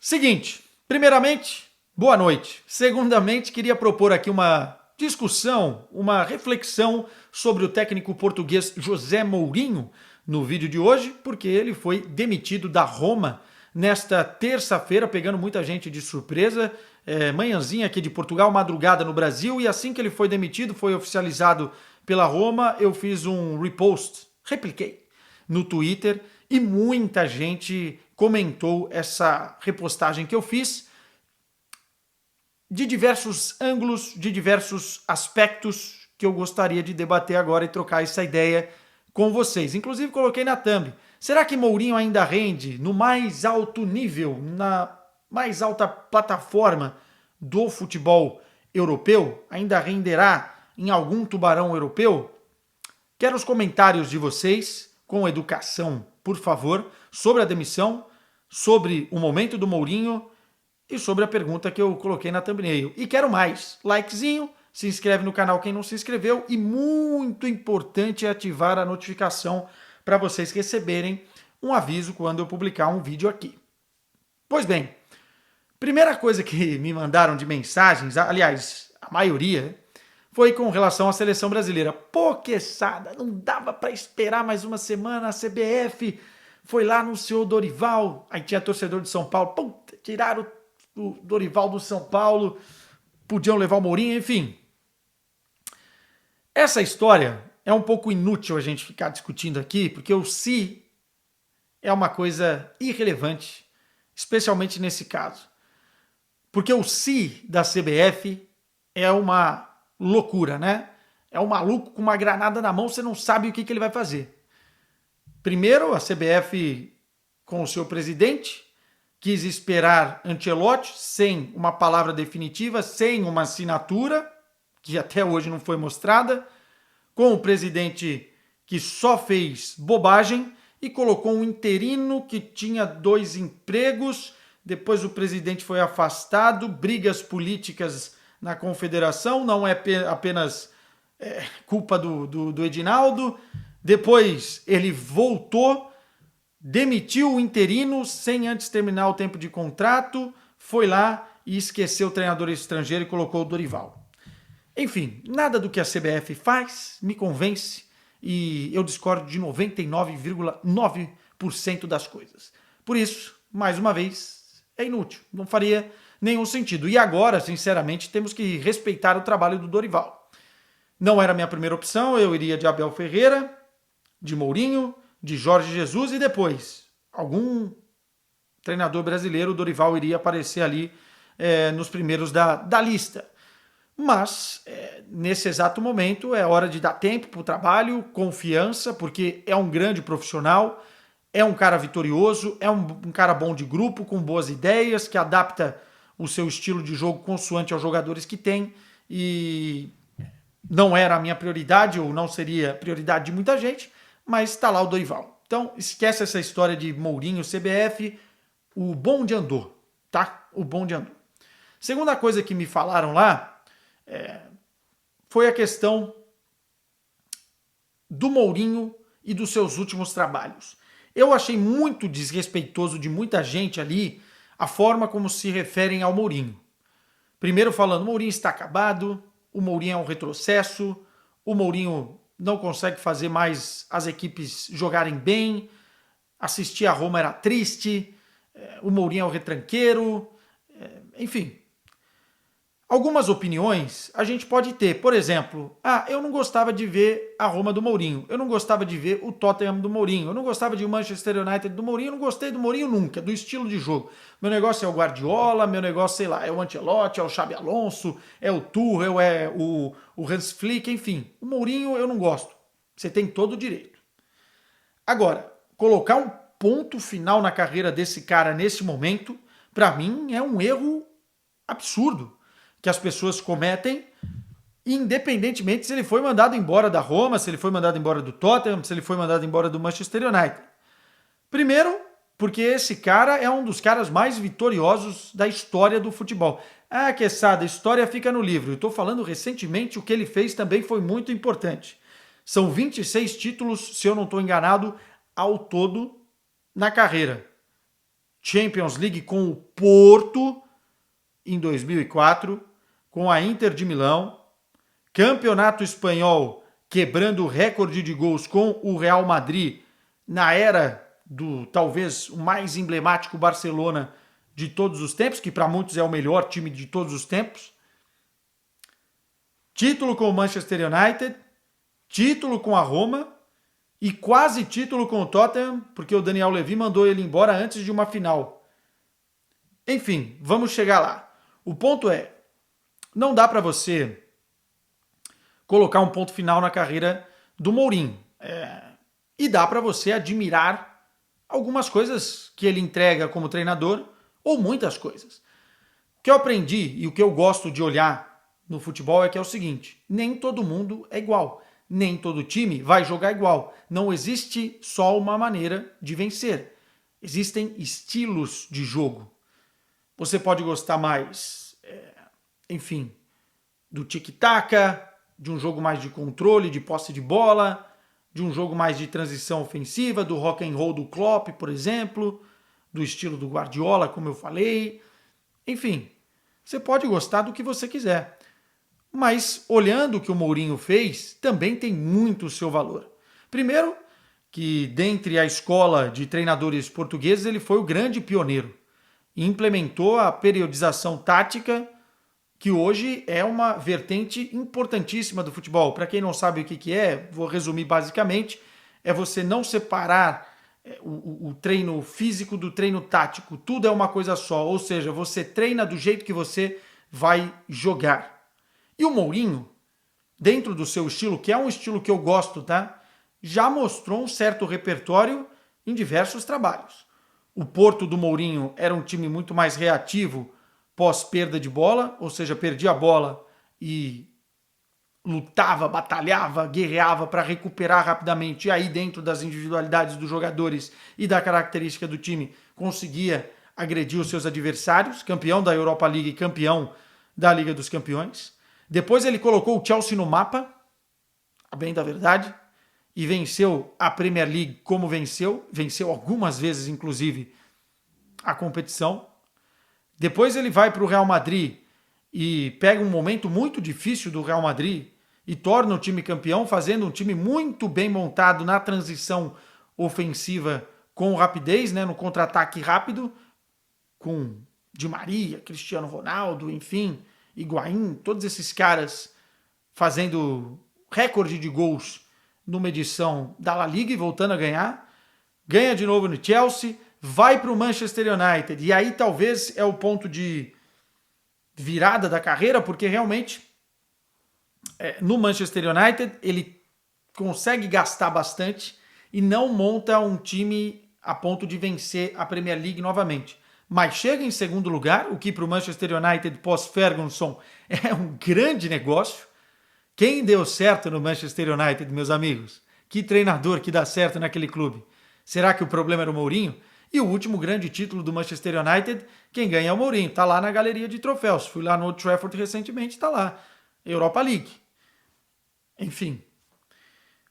Seguinte, primeiramente, boa noite. Segundamente, queria propor aqui uma discussão, uma reflexão sobre o técnico português José Mourinho no vídeo de hoje, porque ele foi demitido da Roma nesta terça-feira, pegando muita gente de surpresa. Manhãzinha aqui de Portugal, madrugada no Brasil, e assim que ele foi demitido, foi oficializado pela Roma, eu fiz um repost, repliquei no Twitter e muita gente comentou essa repostagem que eu fiz de diversos ângulos, de diversos aspectos que eu gostaria de debater agora e trocar essa ideia com vocês. Inclusive coloquei na thumb. Será que Mourinho ainda rende no mais alto nível, na mais alta plataforma do futebol europeu? Ainda renderá em algum tubarão europeu? Quero os comentários de vocês, com educação, por favor, sobre a demissão, sobre o momento do Mourinho e sobre a pergunta que eu coloquei na thumbnail. E quero mais. Likezinho, se inscreve no canal quem não se inscreveu e muito importante é ativar a notificação para vocês receberem um aviso quando eu publicar um vídeo aqui. Pois bem, primeira coisa que me mandaram de mensagens, aliás, a maioria, foi com relação à seleção brasileira. Pô, queçada, não dava para esperar mais uma semana, a CBF foi lá, anunciou o Dorival, aí tinha torcedor de São Paulo, puta, tiraram o Dorival do São Paulo, podiam levar o Mourinho, enfim. Essa história é um pouco inútil a gente ficar discutindo aqui, porque o se é uma coisa irrelevante, especialmente nesse caso. Porque o se da CBF é uma loucura, né? É um maluco com uma granada na mão, você não sabe o que ele vai fazer. Primeiro, a CBF, com o seu presidente, quis esperar Ancelotti sem uma palavra definitiva, sem uma assinatura, que até hoje não foi mostrada, com o presidente que só fez bobagem e colocou um interino que tinha 2 empregos, depois o presidente foi afastado, brigas políticas na confederação, não é apenas culpa do Edinaldo, depois ele voltou, demitiu o interino sem antes terminar o tempo de contrato, foi lá e esqueceu o treinador estrangeiro e colocou o Dorival. Enfim, nada do que a CBF faz me convence e eu discordo de 99,9% das coisas. Por isso, mais uma vez, é inútil, não faria nenhum sentido. E agora, sinceramente, temos que respeitar o trabalho do Dorival. Não era a minha primeira opção, eu iria de Abel Ferreira, de Mourinho, de Jorge Jesus e depois algum treinador brasileiro, o Dorival iria aparecer ali nos primeiros da lista. Mas, nesse exato momento, é hora de dar tempo para o trabalho, confiança, porque é um grande profissional, é um cara vitorioso, é um cara bom de grupo, com boas ideias, que adapta o seu estilo de jogo consoante aos jogadores que tem, e não era a minha prioridade, ou não seria prioridade de muita gente, mas está lá o Dorival. Então, esquece essa história de Mourinho, CBF, o bonde andou, tá? O bonde andou. Segunda coisa que me falaram lá foi a questão do Mourinho e dos seus últimos trabalhos. Eu achei muito desrespeitoso de muita gente ali a forma como se referem ao Mourinho. Primeiro falando, o Mourinho está acabado, o Mourinho é um retrocesso, o Mourinho não consegue fazer mais as equipes jogarem bem, assistir a Roma era triste, o Mourinho é um retranqueiro, enfim. Algumas opiniões a gente pode ter. Por exemplo, eu não gostava de ver a Roma do Mourinho, eu não gostava de ver o Tottenham do Mourinho, eu não gostava de o Manchester United do Mourinho, eu não gostei do Mourinho nunca, do estilo de jogo. Meu negócio é o Guardiola, meu negócio, sei lá, é o Ancelotti, é o Xabi Alonso, é o Tuchel, é o Hans Flick, enfim. O Mourinho eu não gosto. Você tem todo o direito. Agora, colocar um ponto final na carreira desse cara nesse momento, para mim é um erro absurdo que as pessoas cometem, independentemente se ele foi mandado embora da Roma, se ele foi mandado embora do Tottenham, se ele foi mandado embora do Manchester United. Primeiro, porque esse cara é um dos caras mais vitoriosos da história do futebol. Queçada, a história fica no livro. Eu estou falando recentemente, o que ele fez também foi muito importante. São 26 títulos, se eu não estou enganado, ao todo na carreira. Champions League com o Porto em 2004, com a Inter de Milão, Campeonato Espanhol quebrando o recorde de gols com o Real Madrid na era do talvez o mais emblemático Barcelona de todos os tempos, que para muitos é o melhor time de todos os tempos. Título com o Manchester United, título com a Roma e quase título com o Tottenham, porque o Daniel Levy mandou ele embora antes de uma final. Enfim, vamos chegar lá. O ponto é, não dá para você colocar um ponto final na carreira do Mourinho. E dá para você admirar algumas coisas que ele entrega como treinador, ou muitas coisas. O que eu aprendi e o que eu gosto de olhar no futebol é que é o seguinte: nem todo mundo é igual. Nem todo time vai jogar igual. Não existe só uma maneira de vencer. Existem estilos de jogo. Você pode gostar mais, enfim, do tic-tac, de um jogo mais de controle, de posse de bola, de um jogo mais de transição ofensiva, do rock and roll do Klopp, por exemplo, do estilo do Guardiola, como eu falei. Enfim, você pode gostar do que você quiser. Mas, olhando o que o Mourinho fez, também tem muito o seu valor. Primeiro, que dentre a escola de treinadores portugueses, ele foi o grande pioneiro. E implementou a periodização tática, que hoje é uma vertente importantíssima do futebol. Para quem não sabe o que é, vou resumir basicamente, é você não separar o treino físico do treino tático. Tudo é uma coisa só, ou seja, você treina do jeito que você vai jogar. E o Mourinho, dentro do seu estilo, que é um estilo que eu gosto, tá? Já mostrou um certo repertório em diversos trabalhos. O Porto do Mourinho era um time muito mais reativo pós perda de bola, ou seja, perdia a bola e lutava, batalhava, guerreava para recuperar rapidamente. E aí, dentro das individualidades dos jogadores e da característica do time, conseguia agredir os seus adversários, campeão da Europa League e campeão da Liga dos Campeões. Depois ele colocou o Chelsea no mapa, a bem da verdade, e venceu a Premier League como venceu algumas vezes, inclusive, a competição. Depois ele vai para o Real Madrid e pega um momento muito difícil do Real Madrid e torna o time campeão, fazendo um time muito bem montado na transição ofensiva com rapidez, né, no contra-ataque rápido, com Di Maria, Cristiano Ronaldo, enfim, Higuaín, todos esses caras fazendo recorde de gols numa edição da La Liga e voltando a ganhar. Ganha de novo no Chelsea, vai para o Manchester United. E aí talvez é o ponto de virada da carreira, porque realmente no Manchester United ele consegue gastar bastante e não monta um time a ponto de vencer a Premier League novamente. Mas chega em segundo lugar, o que para o Manchester United pós-Ferguson é um grande negócio. Quem deu certo no Manchester United, meus amigos? Que treinador que dá certo naquele clube? Será que o problema era o Mourinho? E o último grande título do Manchester United, quem ganha é o Mourinho. Está lá na galeria de troféus. Fui lá no Old Trafford recentemente, está lá. Europa League. Enfim.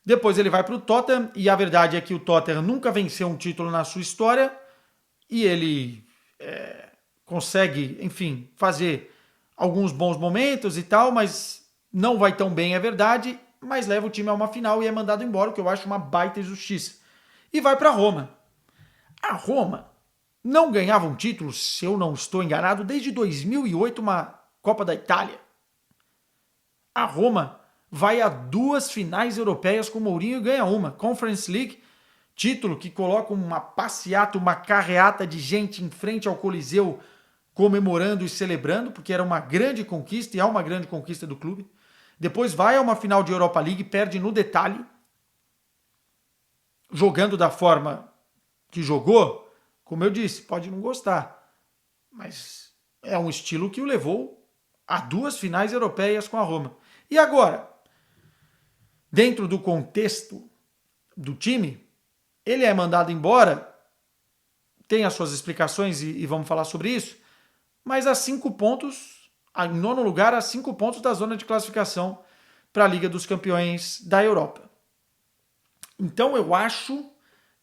Depois ele vai para o Tottenham, e a verdade é que o Tottenham nunca venceu um título na sua história, e ele consegue, enfim, fazer alguns bons momentos e tal, mas não vai tão bem, é verdade, mas leva o time a uma final e é mandado embora, o que eu acho uma baita injustiça. E vai para Roma. A Roma não ganhava um título, se eu não estou enganado, desde 2008, uma Copa da Itália. A Roma vai a 2 finais europeias com o Mourinho e ganha uma. Conference League, título que coloca uma passeata, uma carreata de gente em frente ao Coliseu comemorando e celebrando, porque era uma grande conquista e é uma grande conquista do clube. Depois vai a uma final de Europa League, perde no detalhe, jogando da forma que jogou. Como eu disse, pode não gostar, mas é um estilo que o levou a 2 finais europeias com a Roma. E agora, dentro do contexto do time, ele é mandado embora, tem as suas explicações e vamos falar sobre isso, mas a 5 pontos, em nono lugar, a 5 pontos da zona de classificação para a Liga dos Campeões da Europa. Então eu acho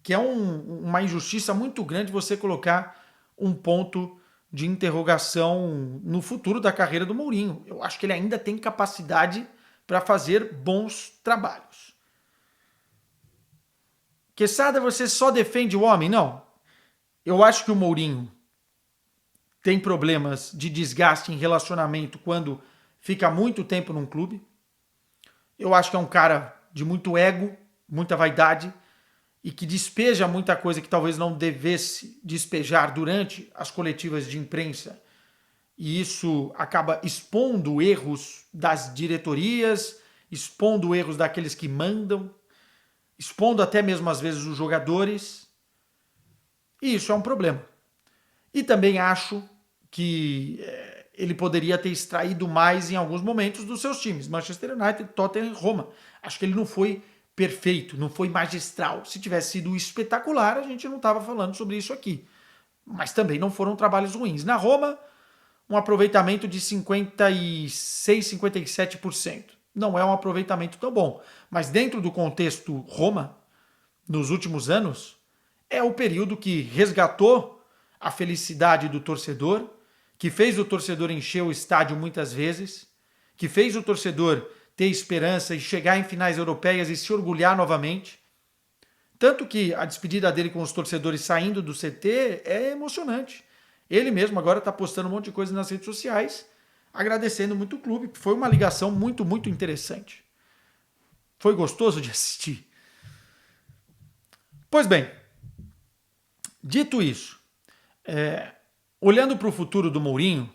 que é uma injustiça muito grande você colocar um ponto de interrogação no futuro da carreira do Mourinho. Eu acho que ele ainda tem capacidade para fazer bons trabalhos. Quesada, você só defende o homem? Não. Eu acho que o Mourinho tem problemas de desgaste em relacionamento quando fica muito tempo num clube. Eu acho que é um cara de muito ego, muita vaidade, e que despeja muita coisa que talvez não devesse despejar durante as coletivas de imprensa. E isso acaba expondo erros das diretorias, expondo erros daqueles que mandam, expondo até mesmo às vezes os jogadores. E isso é um problema. E também acho que ele poderia ter extraído mais em alguns momentos dos seus times. Manchester United, Tottenham e Roma. Acho que ele não foi perfeito, não foi magistral. Se tivesse sido espetacular, a gente não estava falando sobre isso aqui. Mas também não foram trabalhos ruins. Na Roma, um aproveitamento de 56, 57%. Não é um aproveitamento tão bom. Mas dentro do contexto Roma, nos últimos anos, é o período que resgatou a felicidade do torcedor, que fez o torcedor encher o estádio muitas vezes, que fez o torcedor ter esperança e chegar em finais europeias e se orgulhar novamente. Tanto que a despedida dele com os torcedores saindo do CT é emocionante. Ele mesmo agora está postando um monte de coisa nas redes sociais, agradecendo muito o clube. Foi uma ligação muito, muito interessante. Foi gostoso de assistir. Pois bem, dito isso, olhando para o futuro do Mourinho,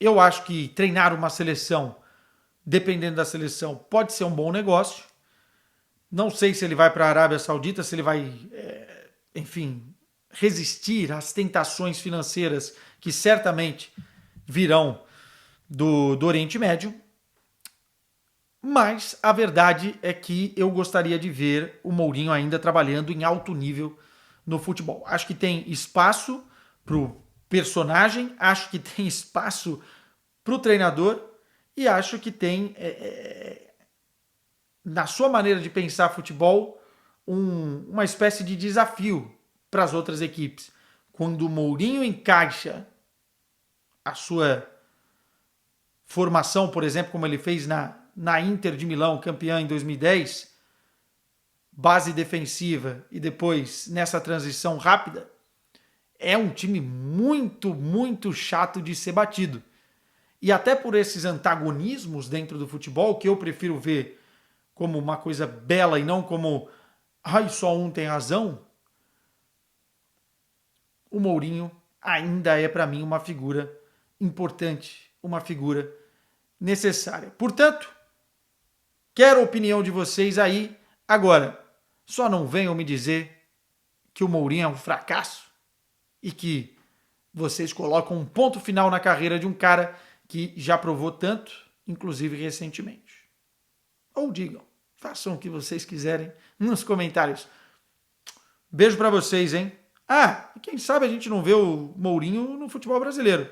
eu acho que treinar uma seleção, dependendo da seleção, pode ser um bom negócio. Não sei se ele vai para a Arábia Saudita, se ele vai, enfim, resistir às tentações financeiras que certamente virão do Oriente Médio. Mas a verdade é que eu gostaria de ver o Mourinho ainda trabalhando em alto nível no futebol. Acho que tem espaço para o personagem, acho que tem espaço para o treinador e acho que tem, na sua maneira de pensar futebol, uma espécie de desafio para as outras equipes. Quando o Mourinho encaixa a sua formação, por exemplo, como ele fez na Inter de Milão, campeã em 2010, base defensiva e depois nessa transição rápida, é um time muito, muito chato de ser batido. E até por esses antagonismos dentro do futebol, que eu prefiro ver como uma coisa bela e não como só um tem razão, o Mourinho ainda é para mim uma figura importante, uma figura necessária. Portanto, quero a opinião de vocês aí. Agora, só não venham me dizer que o Mourinho é um fracasso e que vocês colocam um ponto final na carreira de um cara que já provou tanto, inclusive recentemente. Ou digam, façam o que vocês quiserem nos comentários. Beijo pra vocês, hein? Quem sabe a gente não vê o Mourinho no futebol brasileiro.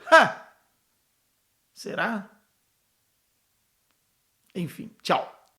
Será? Enfim, tchau.